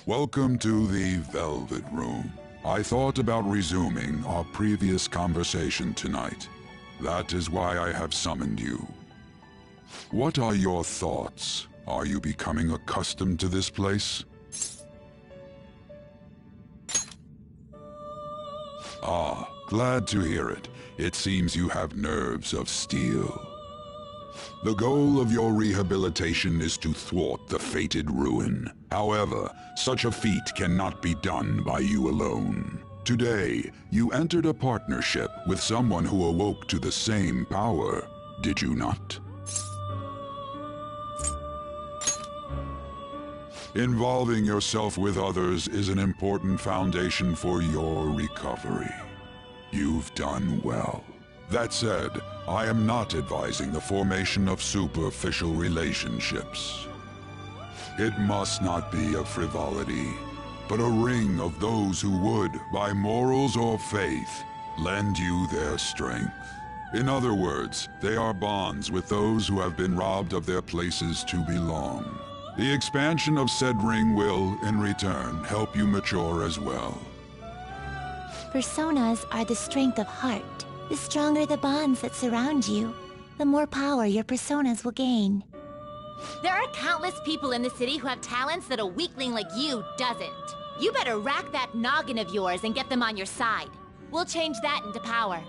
Welcome to the Velvet Room. I thought about resuming our previous conversation tonight. That is why I have summoned you. What are your thoughts? Are you becoming accustomed to this place? Ah, glad to hear it. It seems you have nerves of steel. The goal of your rehabilitation is to thwart the fated ruin. However, such a feat cannot be done by you alone. Today, you entered a partnership with someone who awoke to the same power, did you not? Involving yourself with others is an important foundation for your recovery. You've done well. That said, I am not advising the formation of superficial relationships. It must not be a frivolity, but a ring of those who would, by morals or faith, lend you their strength. In other words, they are bonds with those who have been robbed of their places to belong. The expansion of said ring will, in return, help you mature as well. Personas are the strength of heart. The stronger the bonds that surround you, the more power your personas will gain. There are countless people in the city who have talents that a weakling like you doesn't. You better rack that noggin of yours and get them on your side. We'll change that into power.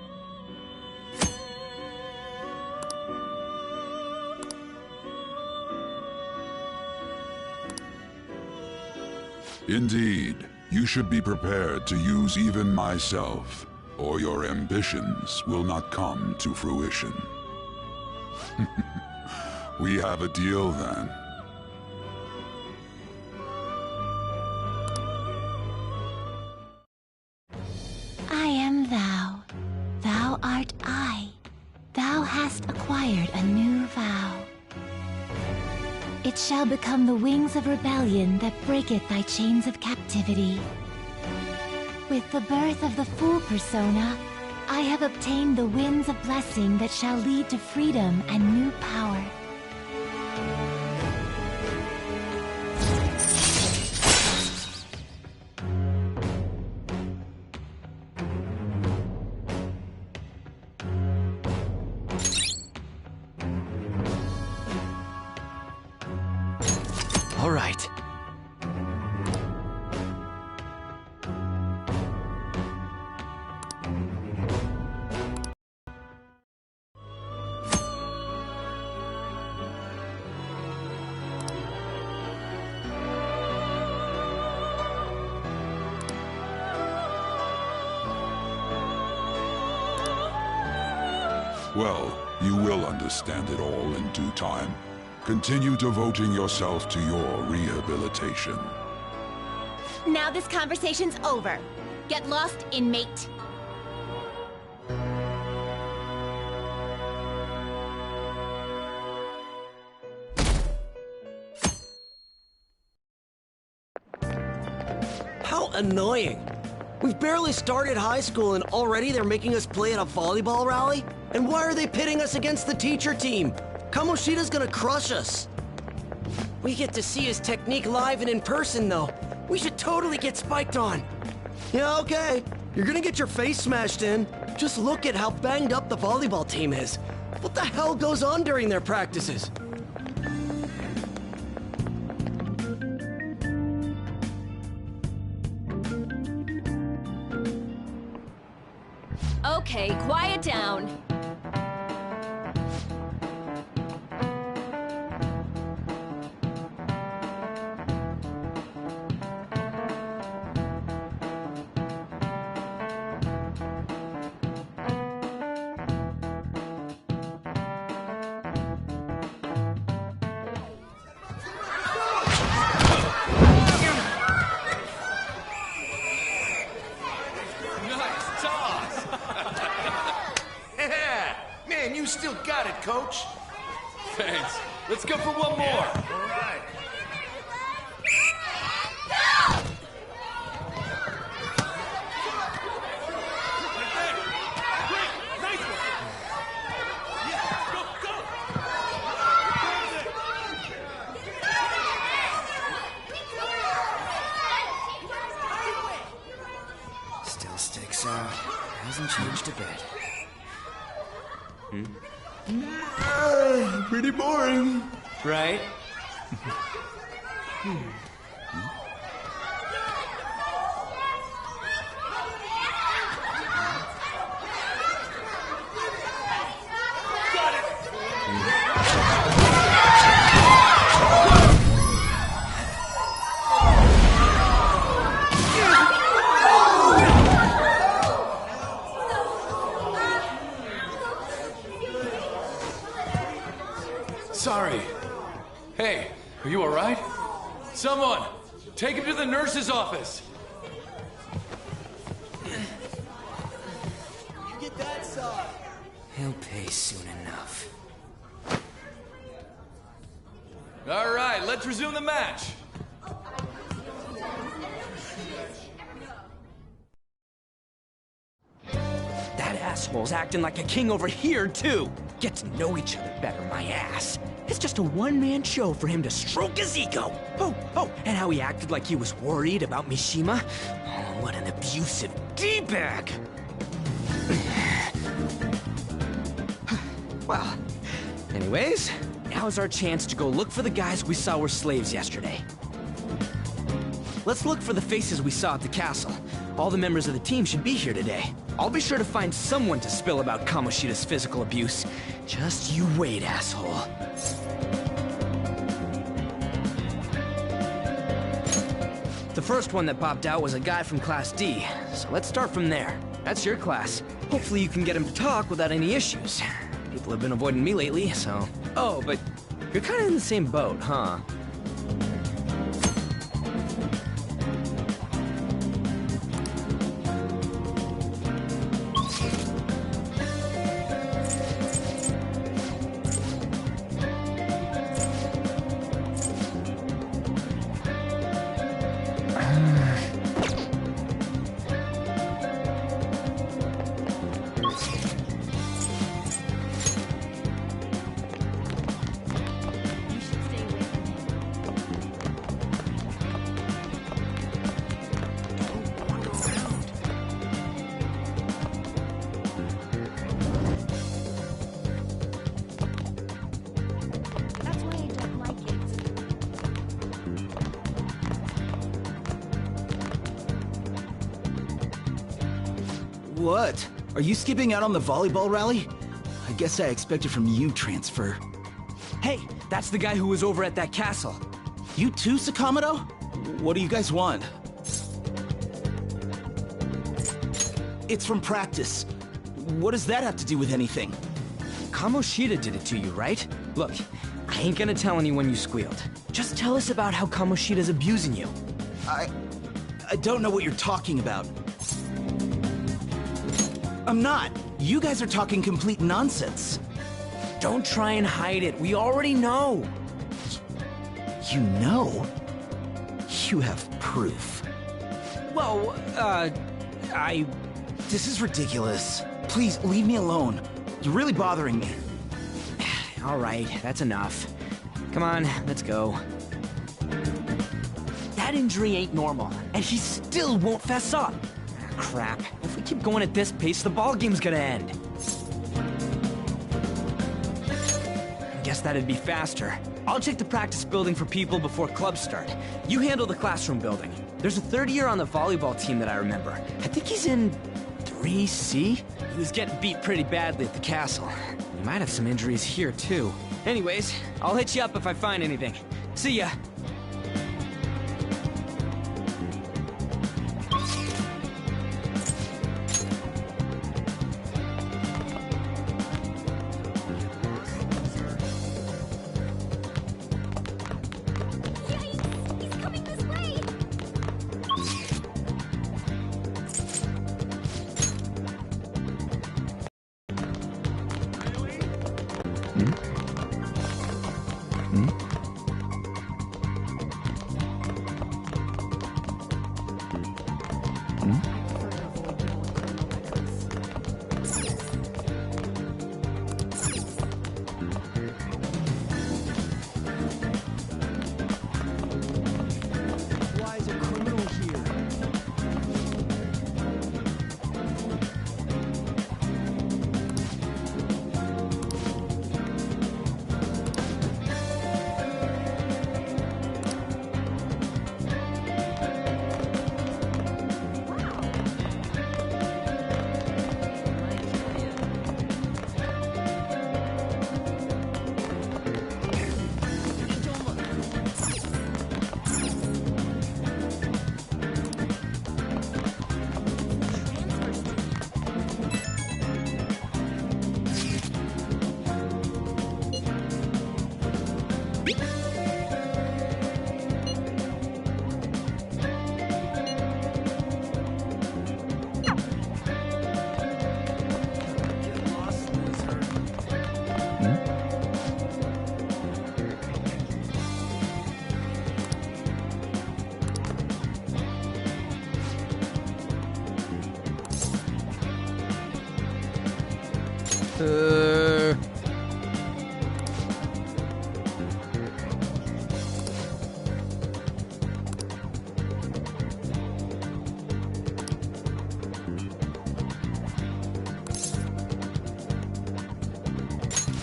Indeed, you should be prepared to use even myself, or your ambitions will not come to fruition. We have a deal then. I am thou. Thou art I. Thou hast acquired a new vow. It shall become the wings of rebellion that breaketh thy chains of captivity. With the birth of the Fool persona, I have obtained the winds of blessing that shall lead to freedom and new power. All right. Well, you will understand it all in due time. Continue devoting yourself to your rehabilitation. Now this conversation's over. Get lost, inmate. How annoying. We've barely started high school and already they're making us play at a volleyball rally? And why are they pitting us against the teacher team? Kamoshida's gonna crush us. We get to see his technique live and in person, though. We should totally get spiked on. Yeah, okay. You're gonna get your face smashed in. Just look at how banged up the volleyball team is. What the hell goes on during their practices? Okay, quiet down. hasn't changed a bit. Pretty boring. Right? Sorry. Hey, are you alright? Someone, take him to the nurse's office. Get that side. He'll pay soon enough. Alright, let's resume the match. That asshole's acting like a king over here, too. Get to know each other better, my ass. It's just a one-man show for him to stroke his ego. Oh, and how he acted like he was worried about Mishima. Oh, what an abusive D-bag. Well, anyways, now's our chance to go look for the guys we saw were slaves yesterday. Let's look for the faces we saw at the castle. All the members of the team should be here today. I'll be sure to find someone to spill about Kamoshida's physical abuse. Just you wait, asshole. The first one that popped out was a guy from Class D, so let's start from there. That's your class. Hopefully you can get him to talk without any issues. People have been avoiding me lately, so... Oh, but you're kind of in the same boat, huh? What? Are you skipping out on the volleyball rally? I guess I expected from you, Transfer. Hey, that's the guy who was over at that castle. You too, Sakamoto? What do you guys want? It's from practice. What does that have to do with anything? Kamoshida did it to you, right? Look, I ain't gonna tell anyone you squealed. Just tell us about how Kamoshida's abusing you. I don't know what you're talking about. I'm not. You guys are talking complete nonsense. Don't try and hide it. We already know. You know? You have proof. Well, This is ridiculous. Please, leave me alone. You're really bothering me. All right, that's enough. Come on, let's go. That injury ain't normal, and he still won't fess up. Crap. If we keep going at this pace, the ballgame's gonna end. Guess that'd be faster. I'll check the practice building for people before clubs start. You handle the classroom building. There's a third year on the volleyball team that I remember. I think he's in 3C? He was getting beat pretty badly at the castle. He might have some injuries here, too. Anyways, I'll hit you up if I find anything. See ya. Why is a criminal here?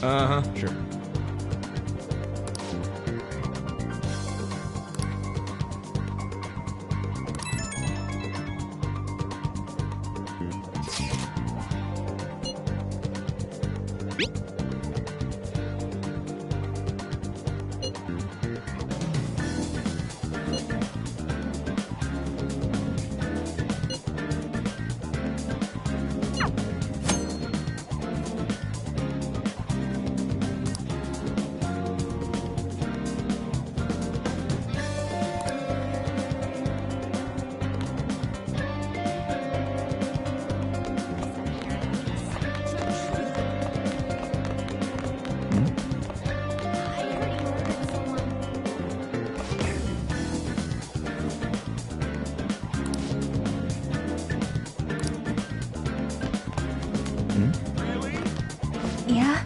Uh-huh, sure. Yeah?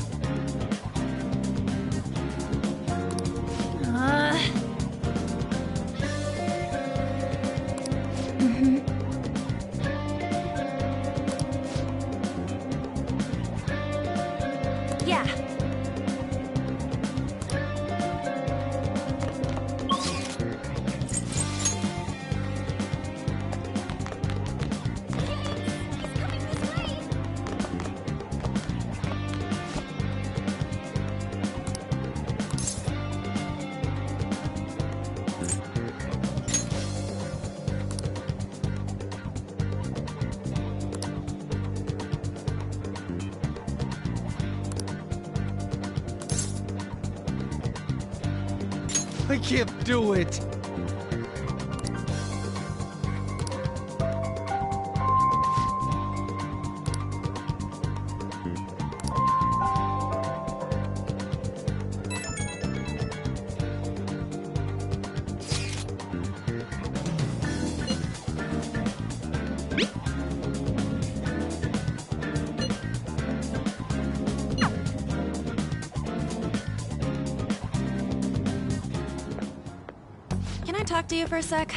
Yeah. I can't do it. Can I talk to you for a sec?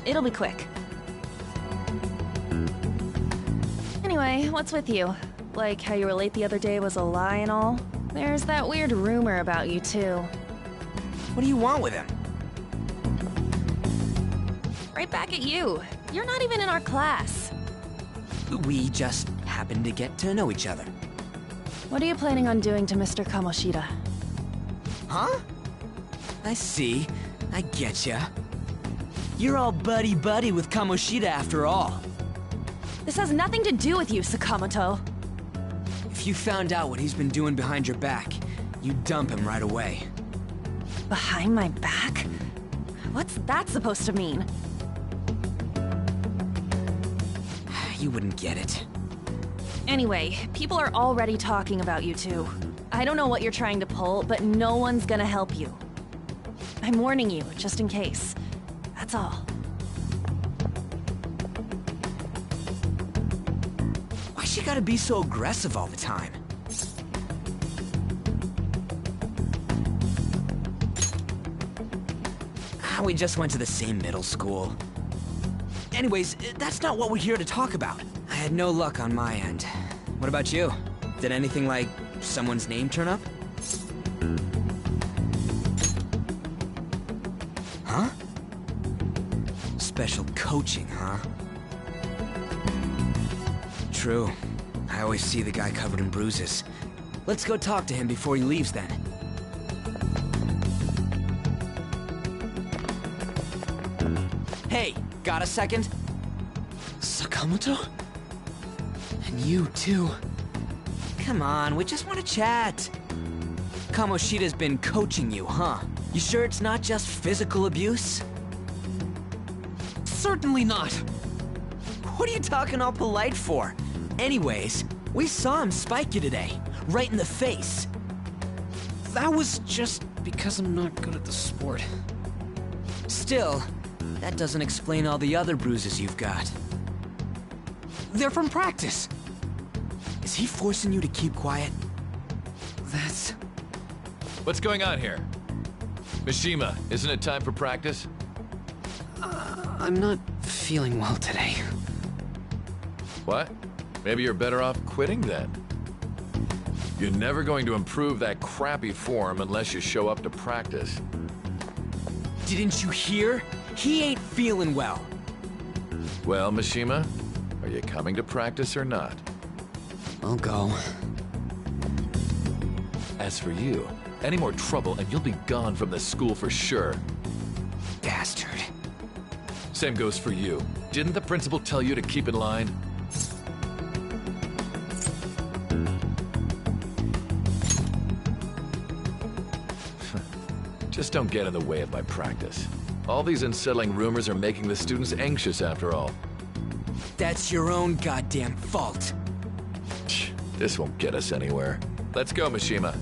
It'll be quick. Anyway, what's with you? Like how you were late the other day was a lie and all? There's that weird rumor about you too. What do you want with him? Right back at you. You're not even in our class. We just happened to get to know each other. What are you planning on doing to Mr. Kamoshida? Huh? I see. I getcha. You're all buddy-buddy with Kamoshida after all. This has nothing to do with you, Sakamoto. If you found out what he's been doing behind your back, you'd dump him right away. Behind my back? What's that supposed to mean? You wouldn't get it. Anyway, people are already talking about you two. I don't know what you're trying to pull, but no one's gonna help you. I'm warning you, just in case. That's all. Why's she gotta be so aggressive all the time? We just went to the same middle school. Anyways, that's not what we're here to talk about. I had no luck on my end. What about you? Did anything like someone's name turn up? Huh? Special coaching, huh? True. I always see the guy covered in bruises. Let's go talk to him before he leaves then. Hey, got a second? Sakamoto? And you too. Come on, we just want to chat. Kamoshida's been coaching you, huh? You sure it's not just physical abuse? Certainly not. What are you talking all polite for? Anyways, we saw him spike you today, right in the face. That was just because I'm not good at the sport. Still, that doesn't explain all the other bruises you've got. They're from practice. Is he forcing you to keep quiet? That's... What's going on here? Mishima, isn't it time for practice? I'm not feeling well today. What? Maybe you're better off quitting then. You're never going to improve that crappy form unless you show up to practice. Didn't you hear? He ain't feeling well. Well, Mishima, are you coming to practice or not? I'll go. As for you, any more trouble and you'll be gone from this school for sure. Bastard. Same goes for you. Didn't the principal tell you to keep in line? Just don't get in the way of my practice. All these unsettling rumors are making the students anxious after all. That's your own goddamn fault. This won't get us anywhere. Let's go, Mishima.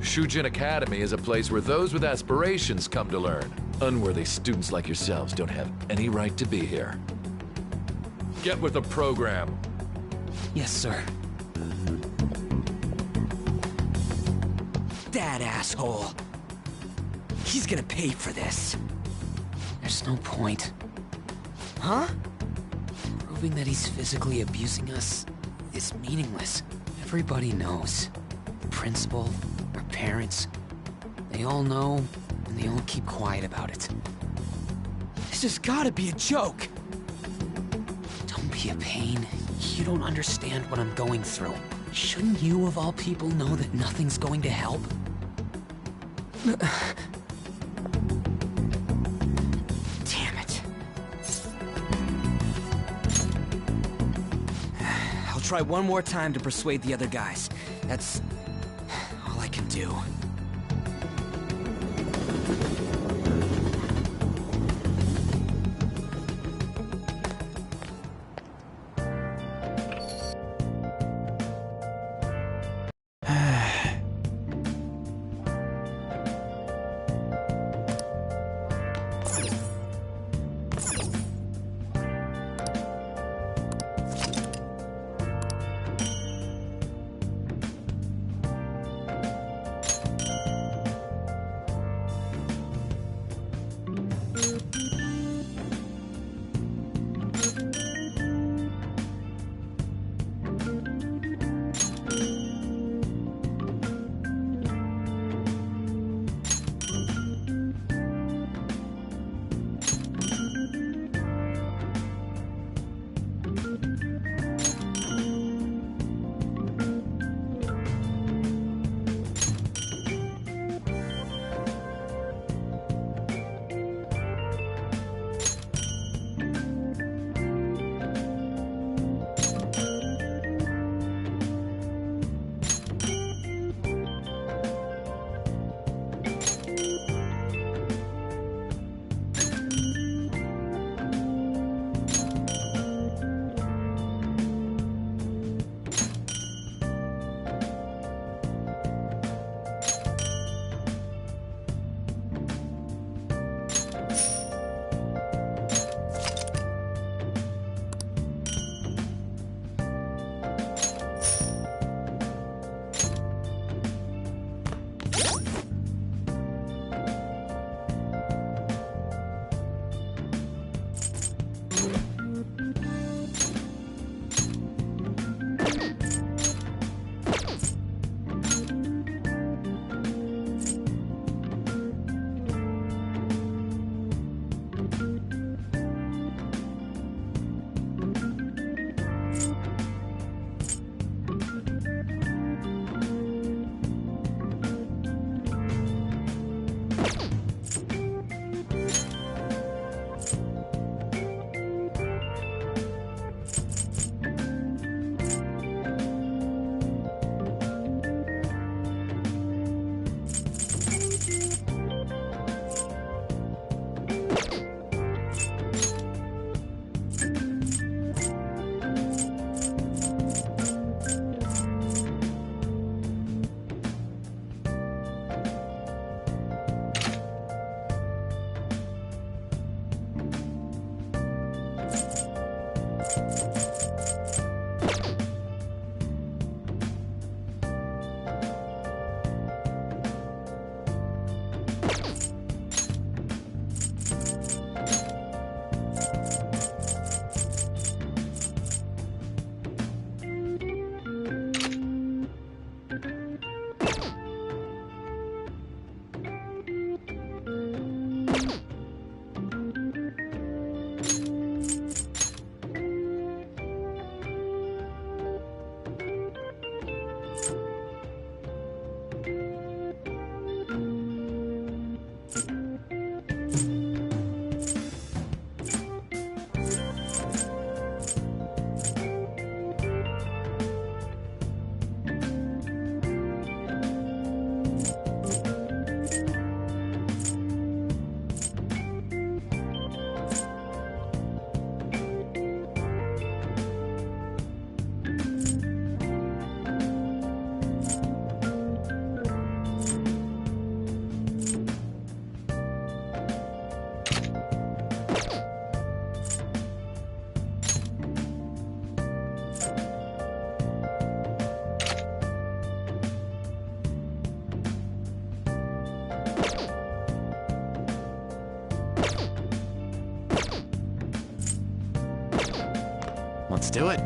Shujin Academy is a place where those with aspirations come to learn. Unworthy students like yourselves don't have any right to be here. Get with the program. Yes, sir. That asshole. He's gonna pay for this. There's no point. Huh? Proving that he's physically abusing us is meaningless. Everybody knows. The principal, our parents, they all know, and they all keep quiet about it. This has gotta be a joke. Don't be a pain. You don't understand what I'm going through. Shouldn't you, of all people, know that nothing's going to help? Damn it. I'll try one more time to persuade the other guys. That's all I can do. Let's do it.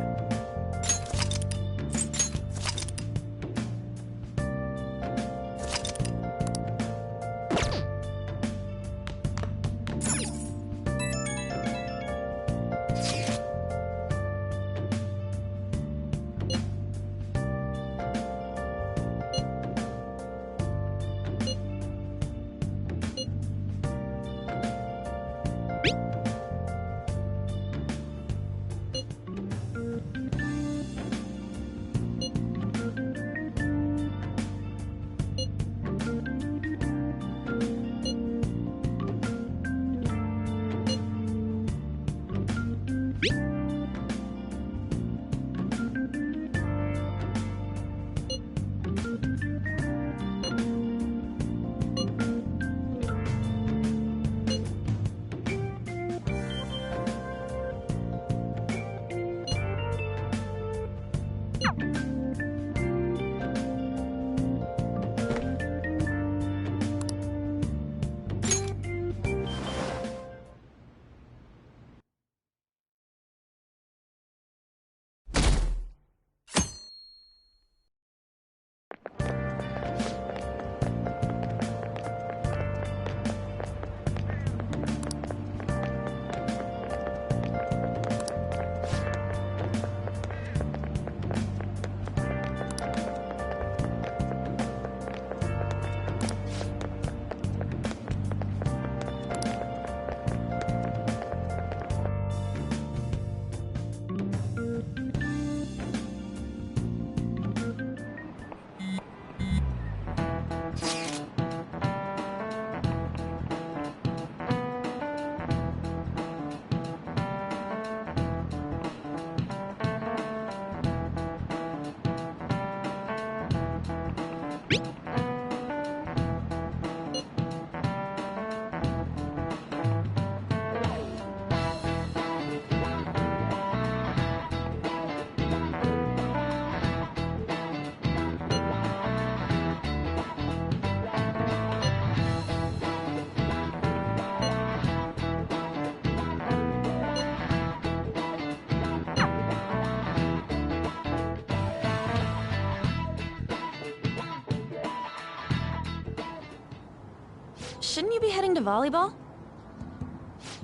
Shouldn't you be heading to volleyball?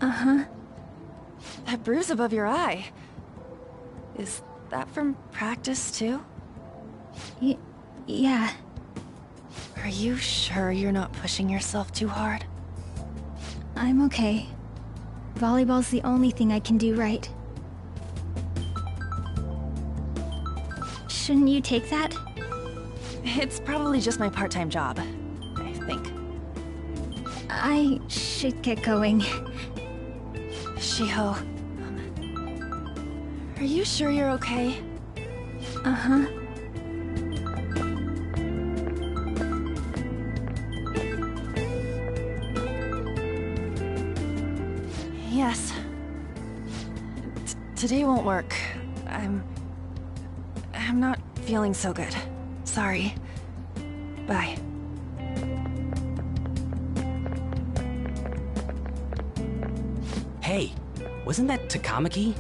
Uh-huh. That bruise above your eye. Is that from practice, too? Yeah. Are you sure you're not pushing yourself too hard? I'm okay. Volleyball's the only thing I can do right. Shouldn't you take that? It's probably just my part-time job, I think. I should get going. Shiho, are you sure you're okay? Uh-huh. Yes. Today won't work. I'm not feeling so good. Sorry. Bye. Hey, wasn't that Takamaki?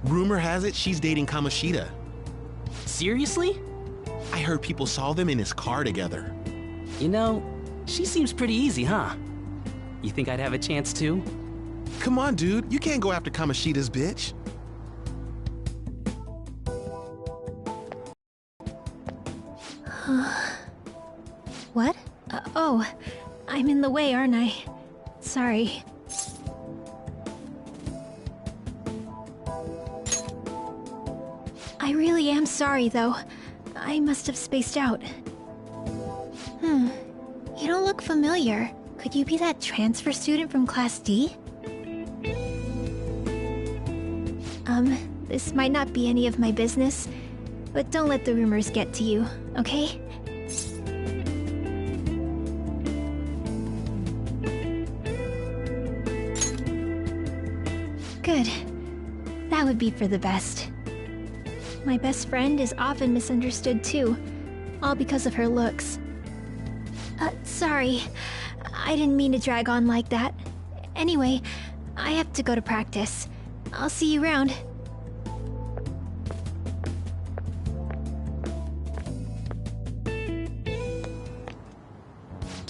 Rumor has it she's dating Kamoshida. Seriously? I heard people saw them in his car together. You know, she seems pretty easy, huh? You think I'd have a chance too? Come on, dude. You can't go after Kamoshida's bitch. What? Oh, I'm in the way, aren't I? Sorry. I really am sorry, though. I must have spaced out. You don't look familiar. Could you be that transfer student from Class D? This might not be any of my business, but don't let the rumors get to you, okay? Good. That would be for the best. My best friend is often misunderstood too, all because of her looks. Sorry. I didn't mean to drag on like that. Anyway, I have to go to practice. I'll see you around.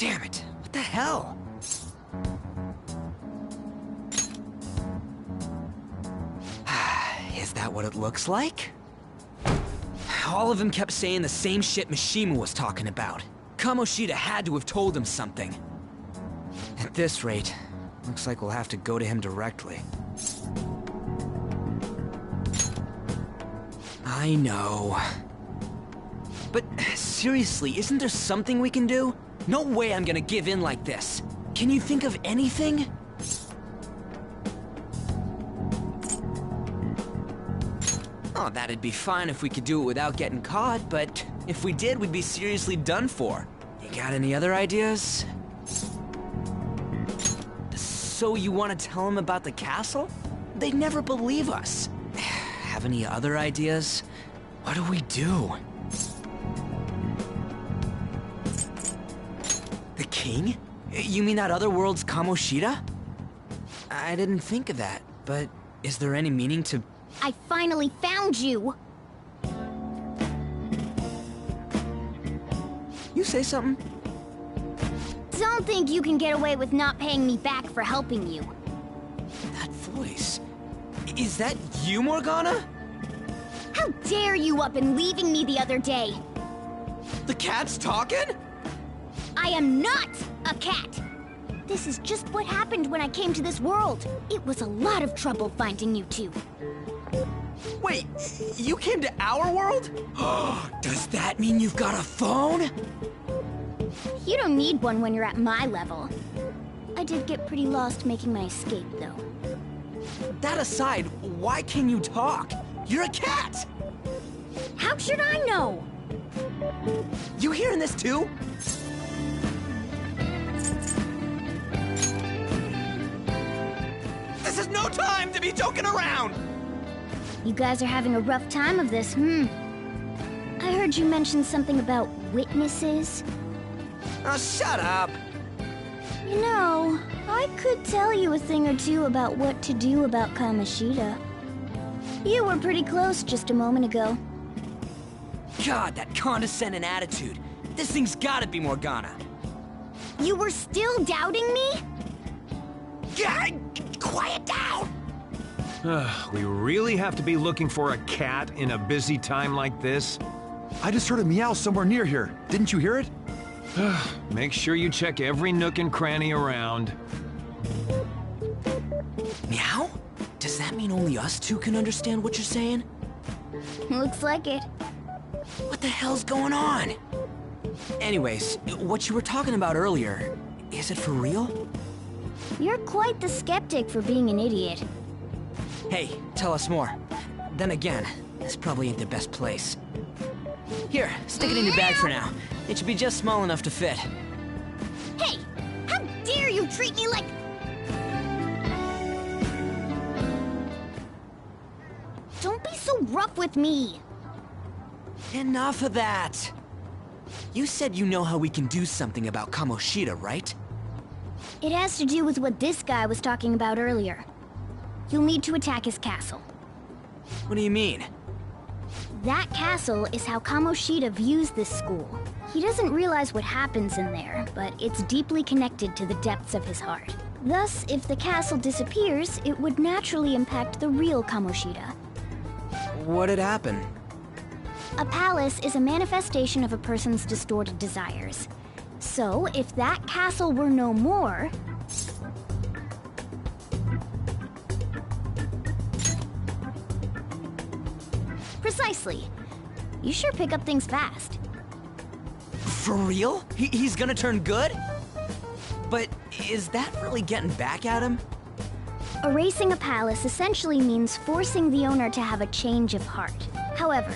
Damn it, what the hell? Is that what it looks like? All of them kept saying the same shit Mishima was talking about. Kamoshida had to have told him something. At this rate, looks like we'll have to go to him directly. I know. But seriously, isn't there something we can do? No way I'm gonna give in like this. Can you think of anything? Oh, that'd be fine if we could do it without getting caught, but if we did, we'd be seriously done for. You got any other ideas? So you want to tell them about the castle? They'd never believe us. Have any other ideas? What do we do? The king? You mean that other world's Kamoshida? I didn't think of that, but is there any meaning to... I finally found you! You say something? Don't think you can get away with not paying me back for helping you. That voice... Is that you, Morgana? How dare you up and leaving me the other day? The cat's talking? I am not a cat! This is just what happened when I came to this world. It was a lot of trouble finding you two. Wait, you came to our world? Does that mean you've got a phone? You don't need one when you're at my level. I did get pretty lost making my escape, though. That aside, why can you talk? You're a cat! How should I know? You hearing this too? This is no time to be joking around! You guys are having a rough time of this, I heard you mention something about witnesses. Oh, shut up! You know, I could tell you a thing or two about what to do about Kamoshida. You were pretty close just a moment ago. God, that condescending attitude. This thing's gotta be Morgana. You were still doubting me? God, quiet down! We really have to be looking for a cat in a busy time like this? I just heard a meow somewhere near here. Didn't you hear it? Make sure you check every nook and cranny around. Meow? Does that mean only us two can understand what you're saying? Looks like it. What the hell's going on? Anyways, what you were talking about earlier, is it for real? You're quite the skeptic for being an idiot. Hey, tell us more. Then again, this probably ain't the best place. Here, stick it in your bag for now. It should be just small enough to fit. Hey! How dare you treat me like... Don't be so rough with me! Enough of that! You said you know how we can do something about Kamoshida, right? It has to do with what this guy was talking about earlier. You'll need to attack his castle. What do you mean? That castle is how Kamoshida views this school. He doesn't realize what happens in there, but it's deeply connected to the depths of his heart. Thus, if the castle disappears, it would naturally impact the real Kamoshida. What'd happen? A palace is a manifestation of a person's distorted desires. So, if that castle were no more... Precisely. You sure pick up things fast. For real? He's gonna turn good? But is that really getting back at him? Erasing a palace essentially means forcing the owner to have a change of heart. However,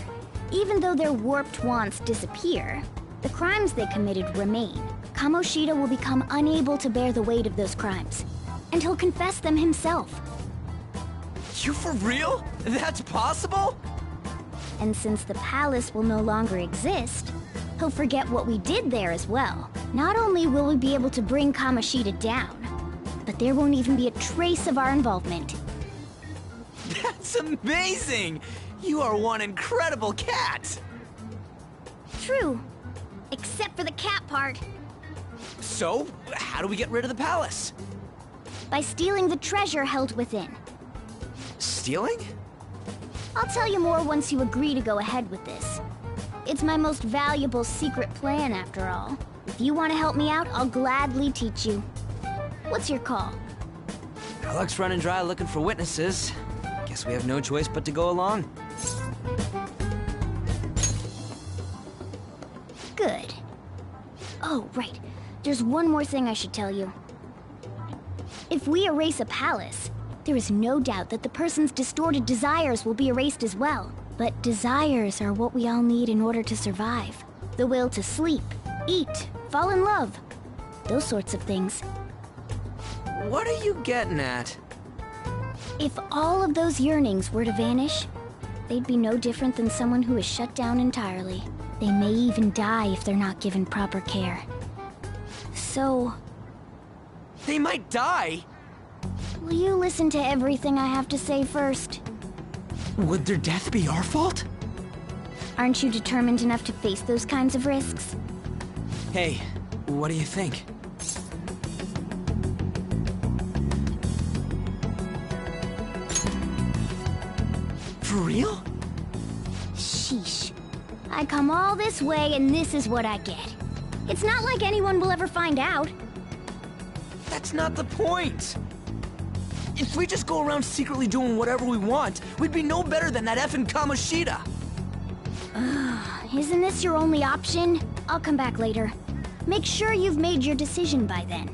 even though their warped wants disappear, the crimes they committed remain. Kamoshida will become unable to bear the weight of those crimes, and he'll confess them himself. You for real? That's possible? And since the palace will no longer exist, he'll forget what we did there as well. Not only will we be able to bring Kamoshida down, but there won't even be a trace of our involvement. That's amazing! You are one incredible cat! True. Except for the cat part. So, how do we get rid of the palace? By stealing the treasure held within. Stealing? I'll tell you more once you agree to go ahead with this. It's my most valuable secret plan, after all. If you want to help me out, I'll gladly teach you. What's your call? Our luck's running dry looking for witnesses. Guess we have no choice but to go along. Good. Oh, right. There's one more thing I should tell you. If we erase a palace, there is no doubt that the person's distorted desires will be erased as well. But desires are what we all need in order to survive. The will to sleep, eat, fall in love. Those sorts of things. What are you getting at? If all of those yearnings were to vanish, they'd be no different than someone who is shut down entirely. They may even die if they're not given proper care. So... They might die? will you listen to everything I have to say first? Would their death be our fault? Aren't you determined enough to face those kinds of risks? Hey, what do you think? For real? Sheesh. I come all this way and this is what I get. It's not like anyone will ever find out. That's not the point. If we just go around secretly doing whatever we want, we'd be no better than that effing Kamoshida. Isn't this your only option? I'll come back later. Make sure you've made your decision by then.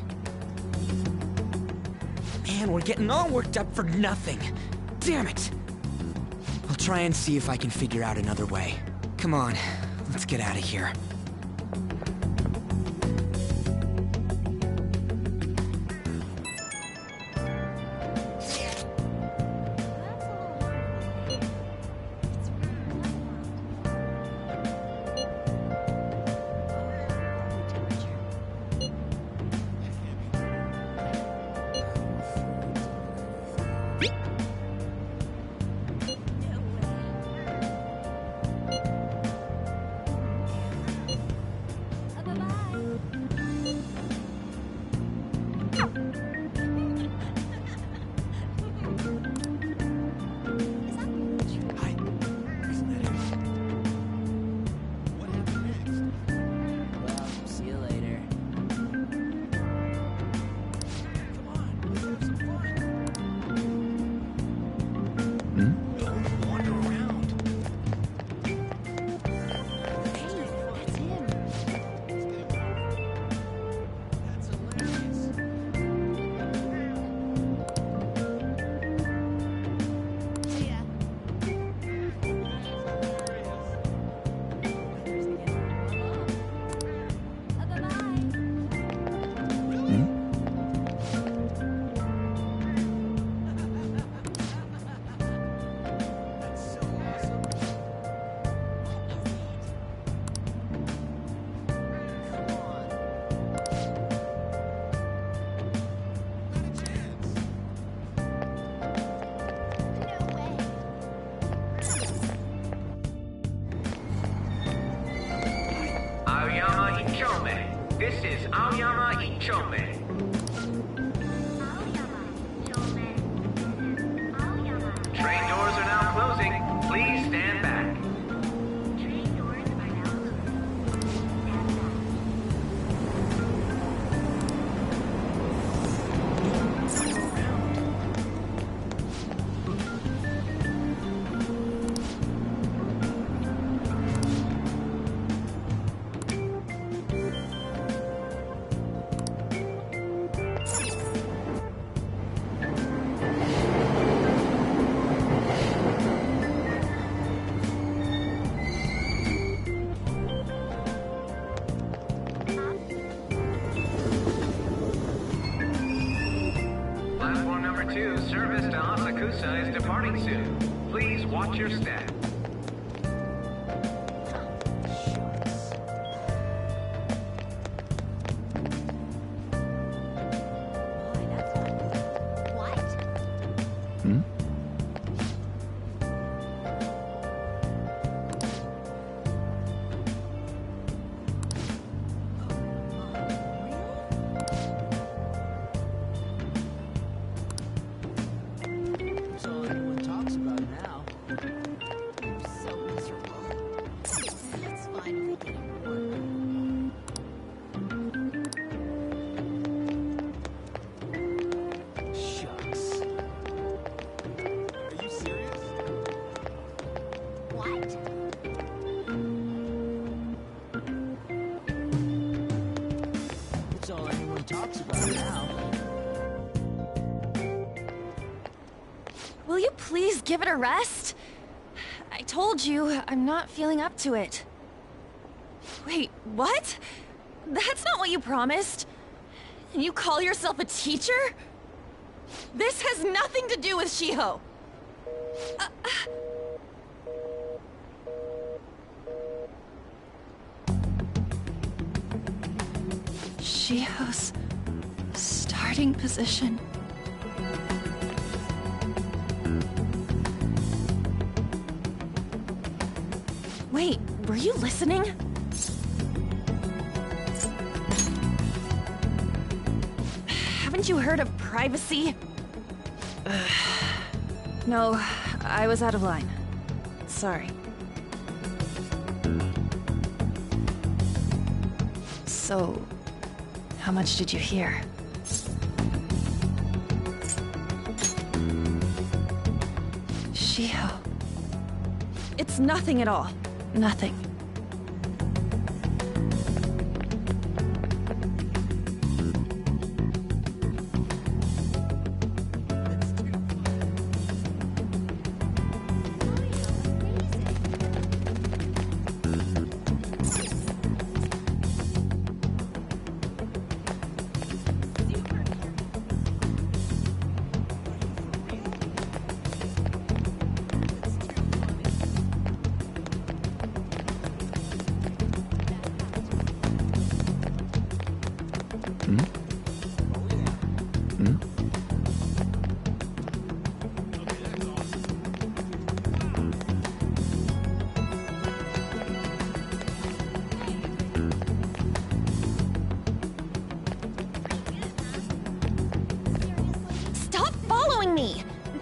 Man, we're getting all worked up for nothing. Damn it. I'll try and see if I can figure out another way. Come on, let's get out of here. This is Aoyama Ichome. Train doors are now closing. Please stand back. Platform number 2, service to Asakusa is departing soon. Please watch your step. please give it a rest? I told you, I'm not feeling up to it. Wait, what? That's not what you promised. And you call yourself a teacher? This has nothing to do with Shiho. Shiho's starting position. Wait, were you listening? Haven't you heard of privacy? No, I was out of line. Sorry. So, how much did you hear? Shiho. It's nothing at all. Nothing.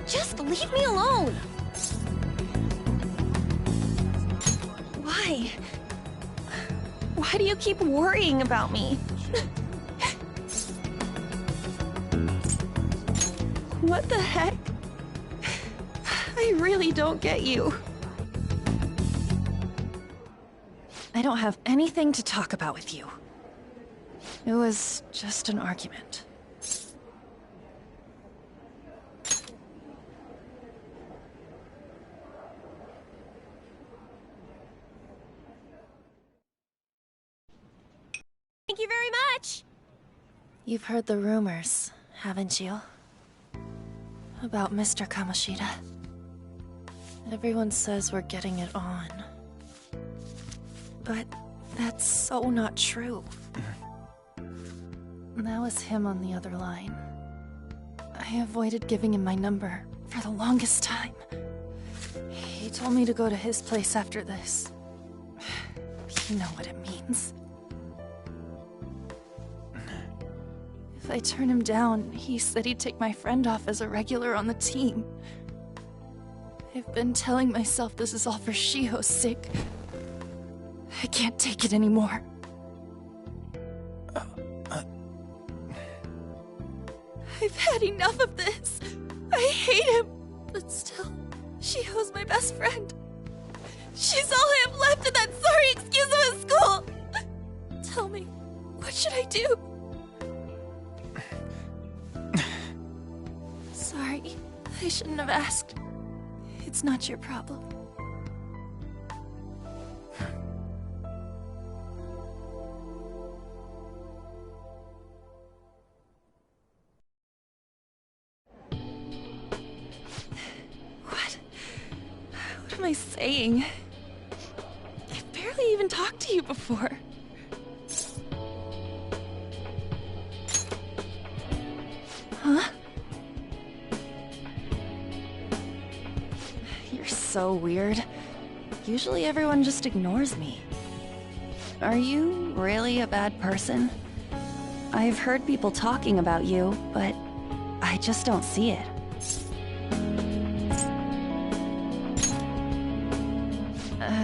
Just leave me alone! Why? Why do you keep worrying about me? What the heck? I really don't get you. I don't have anything to talk about with you. It was just an argument. Thank you very much! You've heard the rumors, haven't you? About Mr. Kamoshida. Everyone says we're getting it on. But that's so not true. That was him on the other line. I avoided giving him my number for the longest time. He told me to go to his place after this. You know what it means. If I turn him down, he said he'd take my friend off as a regular on the team. I've been telling myself this is all for Shiho's sake. I can't take it anymore. I've had enough of this. I hate him. But still, Shiho's my best friend. She's all I have left in that sorry excuse of a school. Tell me, what should I do? Sorry, I shouldn't have asked. It's not your problem. What am I saying? I've barely even talked to you before. Huh? You're so weird. Usually everyone just ignores me. Are you really a bad person? I've heard people talking about you, but I just don't see it.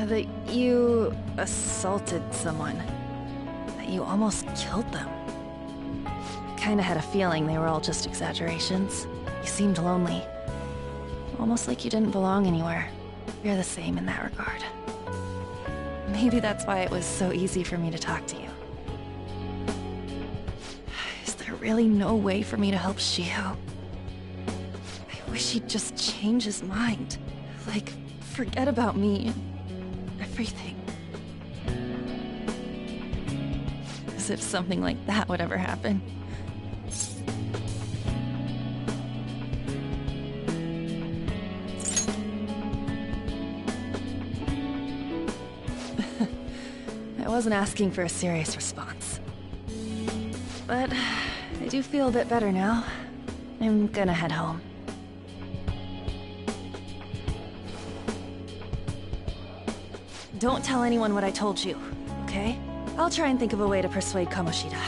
That you assaulted someone. That you almost killed them. Kinda had a feeling they were all just exaggerations. You seemed lonely. Almost like you didn't belong anywhere. You're the same in that regard. Maybe that's why it was so easy for me to talk to you. Is there really no way for me to help Shiho? I wish he'd just change his mind. Like, forget about me and everything. As if something like that would ever happen. I wasn't asking for a serious response. But I do feel a bit better now. I'm gonna head home. Don't tell anyone what I told you, okay? I'll try and think of a way to persuade Kamoshida.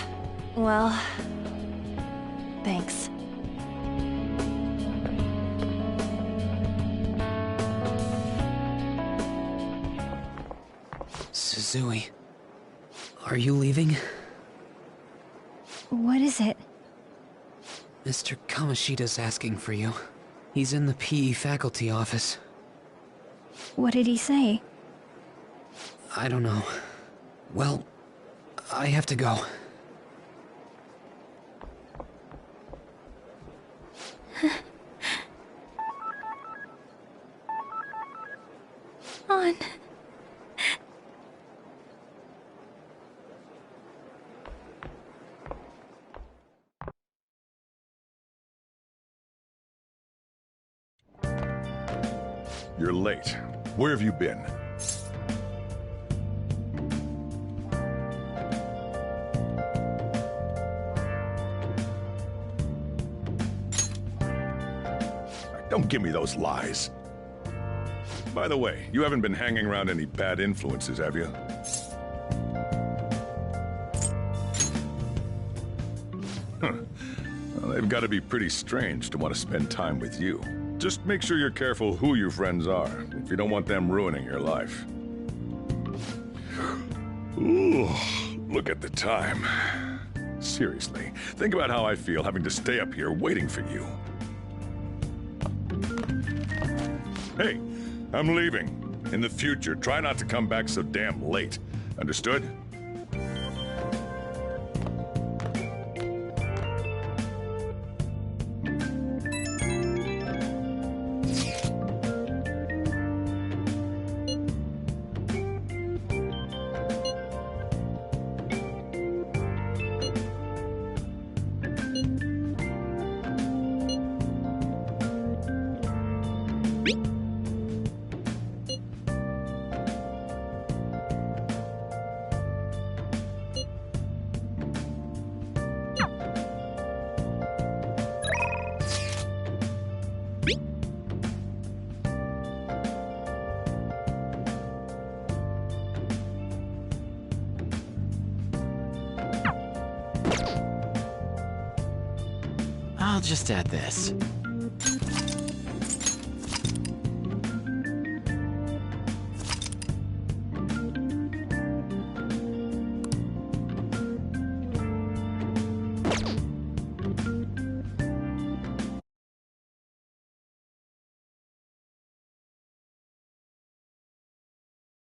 Well, thanks. Suzui, are you leaving? What is it? Mr. Kamoshida's asking for you. He's in the PE faculty office. What did he say? I don't know. Well, I have to go. On. You're late. Where have you been? Don't give me those lies. By the way, you haven't been hanging around any bad influences, have you? Huh. Well, they've got to be pretty strange to want to spend time with you. Just make sure you're careful who your friends are, if you don't want them ruining your life. Ooh, look at the time. Seriously, think about how I feel having to stay up here waiting for you. Hey, I'm leaving. In the future, try not to come back so damn late. Understood? I'll just add this.